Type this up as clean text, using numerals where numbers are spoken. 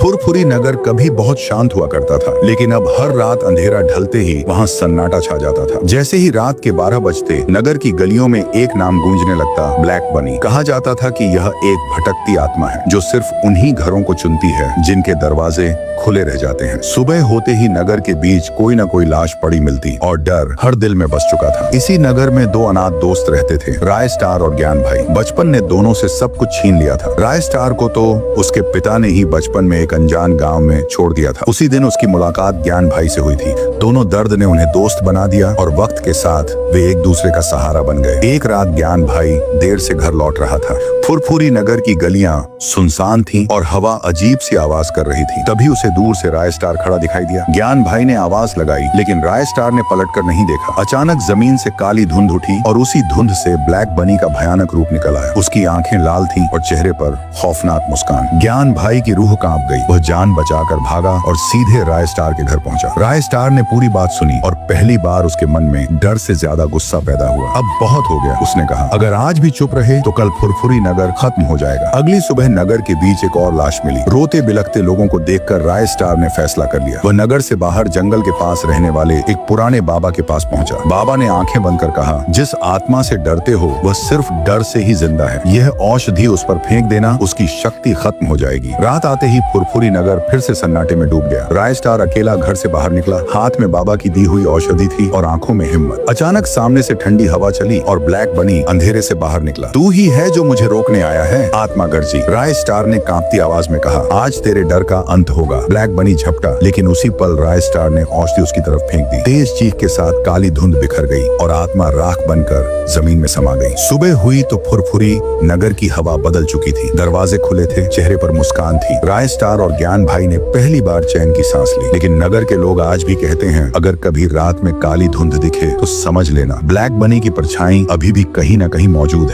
फुरफुरी नगर कभी बहुत शांत हुआ करता था, लेकिन अब हर रात अंधेरा ढलते ही वहाँ सन्नाटा छा जाता था। जैसे ही रात के 12 बजते नगर की गलियों में एक नाम गूंजने लगता, ब्लैक बनी। कहा जाता था कि यह एक भटकती आत्मा है जो सिर्फ उन्हीं घरों को चुनती है जिनके दरवाजे खुले रह जाते हैं। सुबह होते ही नगर के बीच कोई न कोई लाश पड़ी मिलती और डर हर दिल में बस चुका था। इसी नगर में दो अनाथ दोस्त रहते थे, राय स्टार और ज्ञान भाई। बचपन ने दोनों से सब कुछ छीन लिया था। राय स्टार को तो उसके पिता ने ही बचपन में एक अनजान गांव में छोड़ दिया था। उसी दिन उसकी मुलाकात ज्ञान भाई से हुई थी। दोनों दर्द ने उन्हें दोस्त बना दिया और वक्त के साथ वे एक दूसरे का सहारा बन गए। एक रात ज्ञान भाई देर से घर लौट रहा था। फुरफुरी नगर की गलियां सुनसान थीं और हवा अजीब सी आवाज कर रही थी। तभी उसे दूर से राय स्टार खड़ा दिखाई दिया। ज्ञान भाई ने आवाज लगाई, लेकिन राय स्टार ने पलटकर नहीं देखा। अचानक जमीन से काली धुंध उठी और उसी धुंध से ब्लैक बनी का भयानक रूप निकल आया। उसकी आंखें लाल थीं और चेहरे पर खौफनाक मुस्कान। ज्ञान भाई की रूह कांप गई। वह जान बचाकर भागा और सीधे राय स्टार के घर पहुंचा। राय स्टार ने पूरी बात सुनी और पहली बार उसके मन में डर से ज्यादा गुस्सा पैदा हुआ। अब बहुत हो गया, उसने कहा। अगर आज भी चुप रहे तो कल फुरफुरी नगर खत्म हो जाएगा। अगली सुबह नगर के बीच एक और लाश मिली। रोते बिलखते लोगों को देखकर राय स्टार ने फैसला कर लिया। वह नगर से बाहर जंगल के पास रहने वाले एक पुराने बाबा के पास पहुंचा। बाबा ने आंखें बंद कर कहा, जिस आत्मा से डरते हो वह सिर्फ डर से ही जिंदा है। यह औषधि उस पर फेंक देना, उसकी शक्ति खत्म हो जाएगी। रात आते ही फुरफुरी नगर फिर से सन्नाटे में डूब गया। राय स्टार अकेला घर से बाहर निकला। हाथ में बाबा की दी हुई औषधि थी और आंखों में हिम्मत। अचानक सामने से ठंडी हवा चली और ब्लैक बनी अंधेरे से बाहर निकला। तू ही है जो मुझे रोकने आया है, आत्मा गर्जी। राय स्टार ने कांपती आवाज में कहा, आज तेरे डर का अंत होगा। ब्लैक बनी झपटा, लेकिन उसी पल राय स्टार ने औषधि उसकी तरफ फेंक दी। तेज चीख के साथ काली धुंध बिखर गई और आत्मा राख बनकर जमीन में समा गई। सुबह हुई तो फुरफुरी नगर की हवा बदल चुकी थी। दरवाजे खुले थे, चेहरे पर मुस्कान थी। राय स्टार और ज्ञान भाई ने पहली बार चैन की सांस ली। लेकिन नगर के लोग आज भी कहते हैं, अगर कभी रात में काली धुंध दिखे तो समझ लेना ब्लैक बनी की परछाई अभी भी कहीं न कहीं मौजूद है।